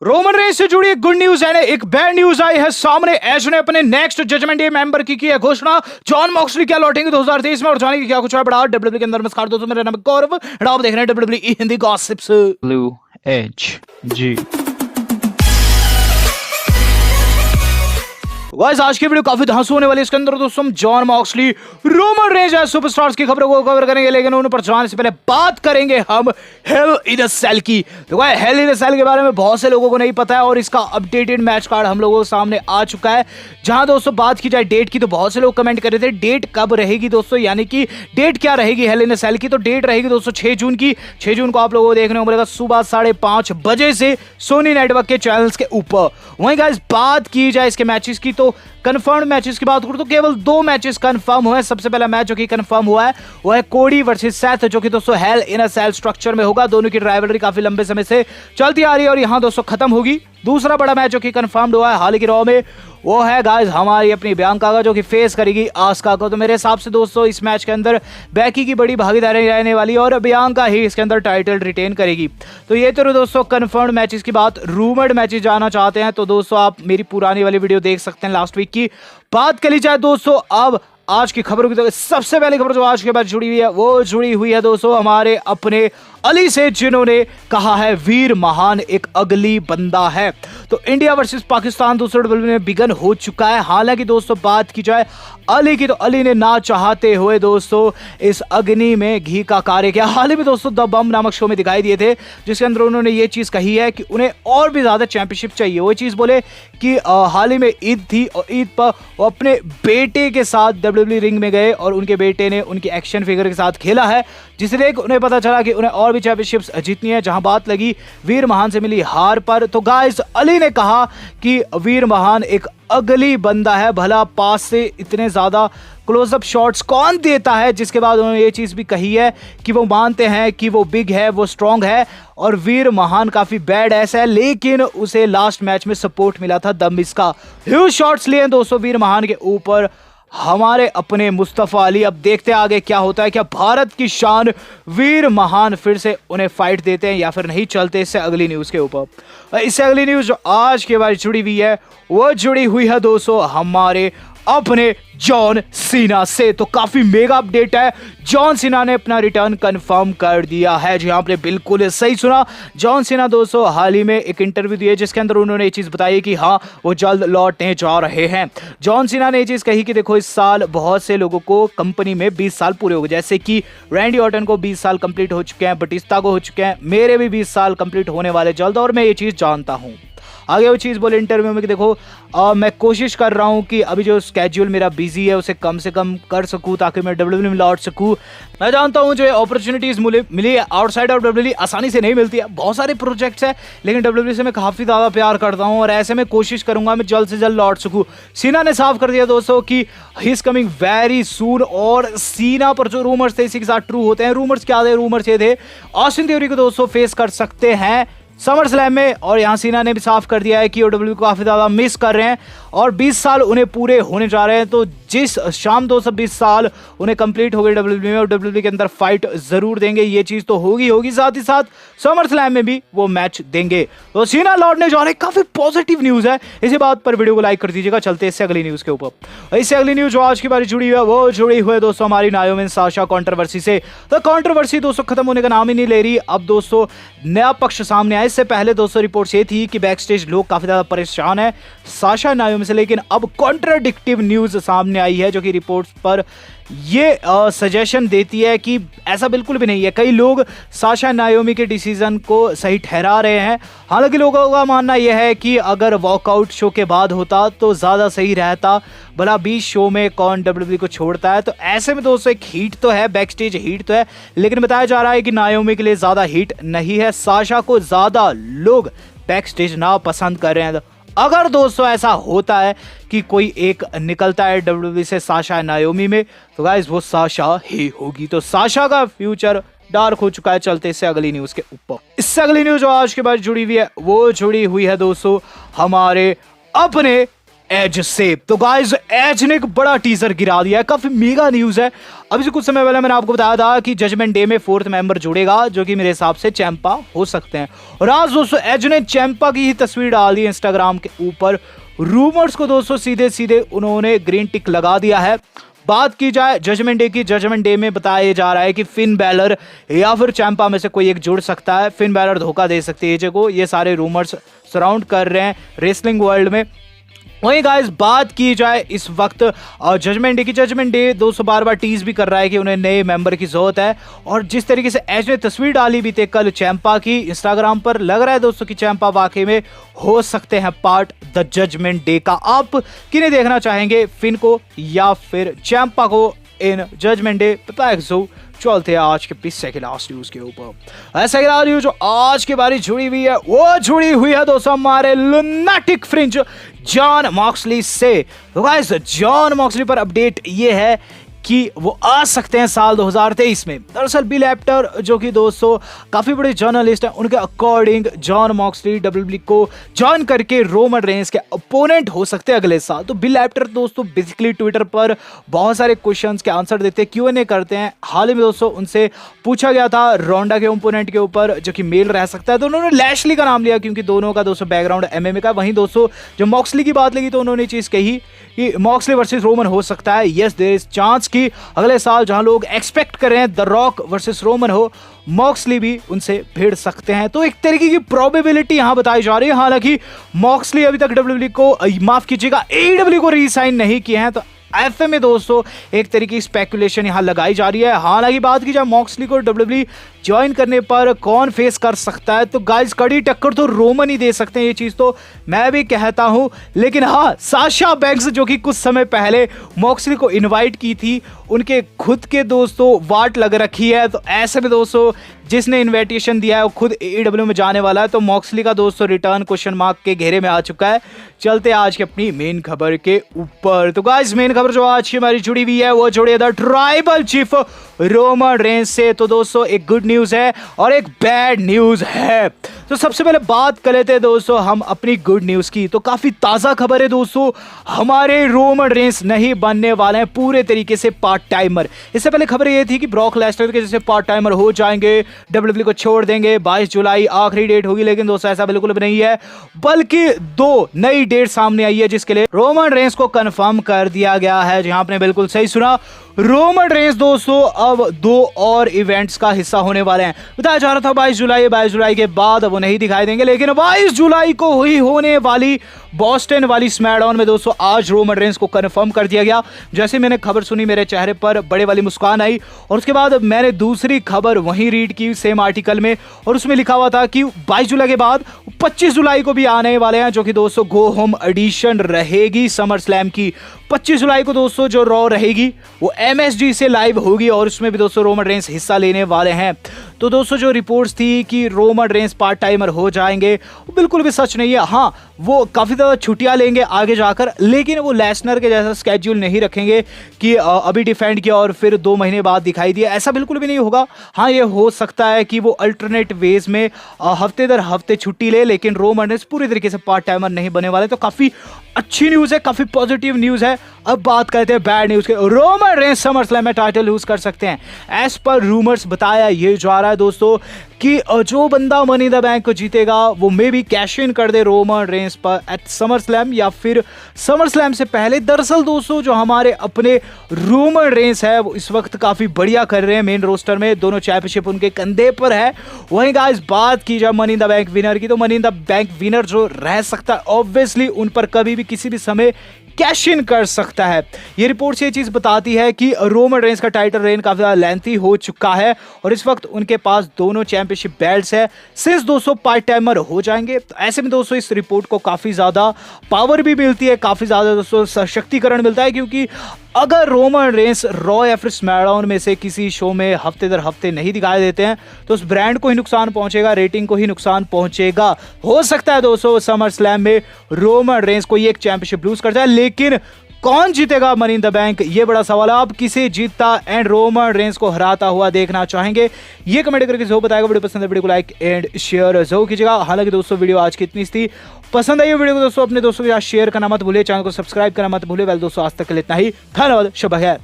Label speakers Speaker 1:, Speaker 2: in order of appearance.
Speaker 1: Roman Reigns से जुड़ी एक गुड न्यूज है, एक बैड न्यूज आई है सामने। एज ने अपने नेक्स्ट जजमेंट डे मेंबर की है घोषणा। जॉन मॉक्सली क्या लौटेंगे 2023 में और जानेंगे क्या कुछ है बड़ा डब्ल्यूडब्ल्यू के अंदर। नमस्कार दोस्तों, मेरा नाम है गौरव और आप देख रहे हैं डब्ल्यूडब्ल्यू हिंदी गॉसिप्स।
Speaker 2: ब्लू एज जी
Speaker 1: गाइस, आज की वीडियो काफी धांसू होने वाली है। इसके अंदर दोस्तों हम John Moxley, Roman Reigns superstars की खबरों को कवर करेंगे, लेकिन उन पर जाने से पहले बात करेंगे हम हेल इन अ सेल की। तो गाइस, हेल इन अ सेल के बारे में बहुत से लोगों को नहीं पता है और इसका अपडेटेड मैच कार्ड हम लोगों के सामने आ चुका है। जहां दोस्तों बात की जाए डेट की, तो बहुत से लोग कमेंट कर रहे थे डेट कब रहेगी दोस्तों, यानी कि डेट क्या रहेगी हेल इन अ सेल की। तो डेट रहेगी दोस्तों 6 जून की। 6 जून को आप लोगों को देखने को मिलेगा सुबह 5:30 बजे से सोनी नेटवर्क के चैनल्स के ऊपर। वहीं गाइस, बात की जाए इसके मैचेस की, तो कंफर्म मैचेस की बात करूं तो केवल 2 मैचेस कंफर्म हुए हैं। सबसे पहला मैच जो कि कंफर्म हुआ है वो है कोडी वर्सेस सेथ, जो कि दोस्तों हेल इन अ सेल स्ट्रक्चर में होगा। दोनों की राइवलरी काफी लंबे समय से चलती आ रही है और यहां दोस्तों खत्म होगी। दूसरा बड़ा मैच जो कि कंफर्म्ड हुआ है हाल ही की रॉ में, वो है गाइस हमारी अपनी बियांका का, जो कि फेस करेगी आस्का को। तो मेरे हिसाब से दोस्तों इस मैच के अंदर बैकी की बड़ी भागीदारी रहने वाली है और बियांका ही इसके अंदर टाइटल रिटेन करेगी। तो ये तो दोस्तों कंफर्म्ड मैचेस की बात। रूमर्ड मैचेस जाना चाहते हैं तो दोस्तों आप मेरी पुरानी वाली वीडियो देख सकते हैं लास्ट वीक की। बात कर ली जाए दोस्तों अब आज की खबरों की, तो सबसे पहली खबर जो आज के बाद जुड़ी हुई है वो जुड़ी हुई है दोस्तों हमारे अपने अली से, जिन्होंने कहा है वीर महान एक अगली बंदा है। तो इंडिया वर्सेस पाकिस्तान दोस्तों डब्ल्यूडब्ल्यू में बिगन हो चुका है। हालांकि दोस्तों बात की जाए अली की, तो अली ने ना चाहते हुए दोस्तों इस अग्नि में घी का कार्य किया। हाल ही में दोस्तों द बम नामक शो में दिखाई दिए थे, जिसके अंदर उन्होंने ये चीज कही है कि उन्हें और भी ज्यादा चैंपियनशिप चाहिए। वो चीज बोले कि हाल ही में ईद थी और ईद पर वो अपने बेटे के साथ डब्ल्यूडब्ल्यू रिंग में गए और उनके बेटे ने उनकी एक्शन फिगर के साथ खेला है, जिसे देख उन्हें पता चला कि उन्हें और भी चैंपियनशिप्स जीतनी है। जहां बात लगी वीर महान से मिली हार पर, तो गाइस अली ने कहा कि वीर महान एक अगली बंदा है, भला पास से इतने ज्यादा क्लोजअप शॉट्स कौन देता है। जिसके बाद उन्होंने ये चीज भी कही है कि वो मानते हैं कि वो बिग है, वो स्ट्रांग है और वीर महान काफी बैड ऐसा है, लेकिन उसे लास्ट मैच में सपोर्ट मिला था द मिज का। ह्यूज शॉट्स लिए दोस्तों वीर महान के ऊपर हमारे अपने मुस्तफा अली। अब देखते हैं आगे क्या होता है, क्या भारत की शान वीर महान फिर से उन्हें फाइट देते हैं या फिर नहीं। चलते इससे अगली न्यूज के ऊपर। इससे अगली न्यूज जो आज के बाद जुड़ी हुई है वो जुड़ी हुई है दोस्तों हमारे अपने जॉन सीना से। तो काफी मेगा अपडेट है, जॉन सीना ने अपना रिटर्न कंफर्म कर दिया है। जी आपने बिल्कुल सही सुना। जॉन सीना दोस्तों हाल ही में एक इंटरव्यू दिए, जिसके अंदर उन्होंने ये चीज बताई कि हाँ वो जल्द लौटने जा रहे हैं। जॉन सीना ने ये चीज कही कि देखो इस साल बहुत से लोगों को कंपनी में 20 साल पूरे हो गए, जैसे कि रैंडी ऑर्टन को 20 साल कंप्लीट हो चुके हैं, बटिस्ता को हो चुके हैं, मेरे भी 20 साल कंप्लीट होने वाले जल्द, और मैं ये चीज जानता हूँ। आगे वो चीज़ बोले इंटरव्यू में कि देखो मैं कोशिश कर रहा हूँ कि अभी जो स्केड्यूल मेरा बिजी है उसे कम से कम कर सकूँ ताकि मैं डब्ल्यूडब्ल्यू में लौट सकूँ। मैं जानता हूँ जो अपॉर्चुनिटीज़ मिली आउटसाइड ऑफ डब्ल्यूडब्ल्यू आसानी से नहीं मिलती है, बहुत सारे प्रोजेक्ट्स हैं, लेकिन डब्ल्यूडब्ल्यू से मैं काफ़ी ज़्यादा प्यार करता हूँ और ऐसे में कोशिश करूँगा मैं जल्द से जल्द लौट सकूँ। सीना ने साफ कर दिया दोस्तों कि he is coming very soon. और सीना पर जो रूमर्स थे इसी के साथ ट्रू होते हैं। रूमर्स क्या थे? रूमर्स ये थे ऑस्टिन थ्योरी को दोस्तों फेस कर सकते हैं समर स्लैम में, और यहाँ सीना ने भी साफ कर दिया है कि वो डब्ल्यूडब्ल्यू को काफी ज्यादा मिस कर रहे हैं और 20 साल उन्हें पूरे होने जा रहे हैं। तो जिस शाम 220 साल उन्हें कंप्लीट हो गए डब्ल्यूडब्ल्यू में और डब्ल्यूडब्ल्यू के अंदर फाइट जरूर देंगे, ये चीज तो होगी। साथ ही साथ समर स्लैम में भी वो मैच देंगे। तो सीना लौटने जा रहे, काफी पॉजिटिव न्यूज है। इसी बात पर वीडियो को लाइक कर दीजिएगा। चलते हैं इससे अगली न्यूज के ऊपर। इससे अगली न्यूज जो आज की बारी जुड़ी हुई है वो जुड़ी हुई है दोस्तों हमारी नायोमी साशा कंट्रोवर्सी से। तो कंट्रोवर्सी दोस्तों खत्म होने का नाम ही नहीं ले रही। अब दोस्तों नया पक्ष सामने आया। इससे पहले दोस्तों रिपोर्ट्स ये थी कि बैक स्टेज लोग काफी ज्यादा परेशान है साशा नायोमी से, लेकिन अब कॉन्ट्राडिक्टिव न्यूज सामने आई है जो कि रिपोर्ट्स पर ये सजेशन देती है कि ऐसा बिल्कुल भी नहीं है। कई लोग साशा नायोमी के डिसीजन को सही ठहरा रहे हैं। हालांकि लोगों का मानना यह है कि अगर वॉकआउट शो के बाद होता तो ज़्यादा सही रहता, भला 20 शो में कौन डब्ल्यूडब्ल्यू को छोड़ता है। तो ऐसे में दोस्तों एक हीट तो है, बैक स्टेज हीट तो है, लेकिन बताया जा रहा है कि नायोमी के लिए ज़्यादा हीट नहीं है। साशा को ज़्यादा लोग बैक स्टेज ना पसंद कर रहे हैं। अगर दोस्तों ऐसा होता है कि कोई एक निकलता है डब्ल्यूडब्ल्यू से साशा नायोमी में, तो गाइस वो साशा ही होगी। तो साशा का फ्यूचर डार्क हो चुका है। चलते इससे अगली न्यूज के ऊपर। इससे अगली न्यूज जो आज के बाद जुड़ी हुई है वो जुड़ी हुई है दोस्तों हमारे अपने एज से। तो गाइस एज ने एक बड़ा टीजर गिरा दिया है, काफी मेगा न्यूज है। अभी से कुछ समय पहले मैंने आपको बताया था कि जजमेंट डे में 4th मेंबर जुड़ेगा, जो कि मेरे हिसाब से चैंपा हो सकते हैं। और आज दोस्तों एज ने चैंपा की ही तस्वीर डाल दी इंस्टाग्राम के ऊपर। रूमर्स को दोस्तों सीधे सीधे उन्होंने ग्रीन टिक लगा दिया है। बात की जाए जजमेंट डे की, जजमेंट डे में बताया जा रहा है कि फिन बैलर या फिर चैंपा में से कोई एक जुड़ सकता है। फिन बैलर धोखा दे सकते हैं एजे को, ये सारे रूमर्स सराउंड कर रहे हैं रेसलिंग वर्ल्ड में। वहीं गाइस बात की जाए इस वक्त जजमेंट डे की, जजमेंट डे दोस्तों बार बार टीज भी कर रहा है कि उन्हें नए मेंबर की जरूरत है। और जिस तरीके से एज ने तस्वीर डाली भी थी कल चैंपा की इंस्टाग्राम पर, लग रहा है दोस्तों कि चैंपा वाकई में हो सकते हैं पार्ट द जजमेंट डे का। आप किन्हें देखना चाहेंगे, फिन को या फिर चैंपा को इन जजमेंट डे? पता है चलते हैं आज के पिस्से के लास्ट न्यूज के ऊपर। ऐसा न्यूज जो आज के बारे जुड़ी हुई है वो जुड़ी हुई है दोस्तों हमारे लुनाटिक फ्रिंज जॉन मॉक्सली से। तो गाइस जॉन मॉक्सली पर अपडेट ये है कि वो आ सकते हैं साल 2023 में। दरअसल बिल एप्टर जो कि दोस्तों काफी बड़े जर्नलिस्ट हैं, उनके अकॉर्डिंग जॉन मॉक्सली डब्ल्यूडब्ल्यूई को ज्वाइन करके रोमन रेंस के अपोनेंट हो सकते हैं अगले साल। तो बिल एप्टर दोस्तों बेसिकली ट्विटर पर बहुत सारे क्वेश्चंस के आंसर देते हैं, Q&A करते हैं। हाल ही में दोस्तों उनसे पूछा गया था रोंडा के ओपोनेंट के ऊपर जो कि मेल रह सकता है, तो उन्होंने लैशली का नाम लिया क्योंकि दोनों का दोस्तों बैकग्राउंड MMA का। वहीं दोस्तों जब मॉक्सली की बात लगी तो उन्होंने चीज कही कि मॉक्सली वर्सेस रोमन हो सकता है। यस देयर इज चांस कि अगले साल जहां लोग एक्सपेक्ट कर रहे हैं द रॉक वर्सेस रोमन हो, मॉक्सली भी उनसे भिड़ सकते हैं। तो एक तरीके की प्रोबेबिलिटी यहां बताई जा रही है। हालांकि मॉक्सली अभी तक डब्ल्यूडब्ल्यूई को माफ कीजिएगा AEW को रीसाइन नहीं किए हैं, तो ऐसे में दोस्तों एक तरीके की स्पेकुलेशन यहां लगाई जा रही है। हालांकि बात की जाए मॉक्सली को डब्ल्यूडब्ल्यूई ज्वाइन करने पर कौन फेस कर सकता है, तो गाइस कड़ी टक्कर तो रोमन ही दे सकते हैं, ये चीज तो मैं भी कहता हूं। लेकिन हाँ, साशा बैंक्स जो कि कुछ समय पहले मॉक्सली को इनवाइट की थी, उनके खुद के दोस्तों वाट लग रखी है। तो ऐसे में दोस्तों जिसने इन्विटेशन दिया है वो खुद AEW में जाने वाला है, तो मॉक्सली का दोस्तों रिटर्न क्वेश्चन मार्क के घेरे में आ चुका है। चलते आज की अपनी मेन खबर के ऊपर। तो गाइस मेन खबर जो आज की हमारी जुड़ी हुई है वो जुड़ी है the tribal chief Roman Reigns से। तो दोस्तों एक गुड न्यूज है और एक बैड न्यूज है। तो सबसे पहले बात कर लेते हैं दोस्तों हम अपनी गुड न्यूज की। तो काफी ताजा खबर है दोस्तों, हमारे रोमन रेंस नहीं बनने वाले हैं पूरे तरीके से पार्ट टाइमर। इससे पहले खबर ये थी कि ब्रॉक लेसनर के जैसे पार्ट टाइमर हो जाएंगे, डब्ल्यूडब्ल्यूई को छोड़ देंगे, 22 जुलाई आखिरी डेट होगी। लेकिन दोस्तों ऐसा बिल्कुल भी नहीं है, बल्कि 2 नई डेट सामने आई है जिसके लिए रोमन रेंस को कंफर्म कर दिया गया है। जी हाँ, आपने बिल्कुल सही सुना, रोमन रेंस दोस्तों अब 2 और इवेंट्स का हिस्सा होने वाले हैं। बताया जा रहा था 22 जुलाई के बाद वो नहीं दिखाई देंगे, लेकिन 22 जुलाई को हुई होने वाली बॉस्टन वाली स्मैकडाउन में दोस्तों आज रोमन रेंस को कंफर्म कर दिया गया। जैसे मैंने खबर सुनी मेरे चेहरे पर बड़े वाली मुस्कान आई, और उसके बाद मैंने दूसरी खबर वहीं रीड की सेम आर्टिकल में, और उसमें लिखा हुआ था कि 22 जुलाई के बाद 25 जुलाई को भी आने वाले हैं, जो कि दोस्तों गो होम एडिशन रहेगी समर स्लैम की। 25 जुलाई को दोस्तों जो रॉ रहेगी वो MSG से लाइव होगी, और उसमें भी दोस्तों रोमन रेंस हिस्सा लेने वाले हैं। तो दोस्तों जो रिपोर्ट्स थी कि रोमन रेंस पार्ट टाइमर हो जाएंगे, वो बिल्कुल भी सच नहीं है। हाँ, वो काफी ज्यादा छुट्टियां लेंगे आगे जाकर, लेकिन वो लेसनर के जैसा स्केड्यूल नहीं रखेंगे कि अभी डिफेंड किया और फिर 2 महीने बाद दिखाई दिया, ऐसा बिल्कुल भी नहीं होगा। हाँ, ये हो सकता है कि वो अल्टरनेट वेज में हफ्ते दर हफ्ते छुट्टी ले, लेकिन रोमन रेंस पूरी तरीके से पार्ट टाइमर नहीं बने वाले। तो काफी अच्छी न्यूज है, काफी पॉजिटिव न्यूज है। अब बात करते हैं बैड न्यूज के। रोमन रेंस समर स्लैम में टाइटल लूज कर सकते हैं, एज पर रूमर्स बताया ये जा रहा है दोस्तों कि जो बंदा मनी द बैंक को जीतेगा वो मे भी कैश इन कर दे रोमन रेंस पर एट समर स्लैम या फिर समर स्लैम से पहले। दरअसल दोस्तों जो हमारे अपने रोमन रेंस है वो इस वक्त काफी बढ़िया कर रहे हैं मेन रोस्टर में, दोनों चैंपियनशिप उनके कंधे पर है। वहीं गाइस बात की जाए मनी द बैंक विनर की, तो मनी द बैंक विनर जो रह सकता है ऑब्वियसली उन पर कभी भी किसी भी समय कैश इन कर सकता है। ये रिपोर्ट से ये चीज बताती है कि रोमन रेंस का टाइटल रेन काफी ज्यादा लेंथी हो चुका है, और इस वक्त उनके पास दोनों चैंपियनशिप बेल्ट्स है, सिंस 200 पार्ट टाइमर हो जाएंगे। तो ऐसे में दोस्तों इस रिपोर्ट को काफी ज्यादा पावर भी मिलती है, काफी ज्यादा दोस्तों सशक्तिकरण मिलता है, क्योंकि अगर रोमन रेंस रॉ या फिर स्मैकडाउन में से किसी शो में हफ्ते दर हफ्ते नहीं दिखाई देते हैं तो उस ब्रांड को ही नुकसान पहुंचेगा, रेटिंग को ही नुकसान पहुंचेगा। हो सकता है दोस्तों समर स्लैम में रोमन रेंस कोई एक चैंपियनशिप लूज कर जाए, लेकिन कौन जीतेगा मनी इन द बैंक, ये बड़ा सवाल है। आप किसे जीतता एंड रोमन रेंस को हराता हुआ देखना चाहेंगे, ये कमेंट करके जरूर बताएगा। वीडियो पसंद है वीडियो को लाइक एंड शेयर जरूर कीजिएगा। हालांकि दोस्तों वीडियो आज की इतनी थी, पसंद आई वीडियो को दोस्तों अपने दोस्तों के साथ शेयर करना मत भूलिए, चैनल को सब्सक्राइब करना मत भूलिए। वेल दोस्तों आज तक के लिए इतना ही, धन्यवाद, शुभ है।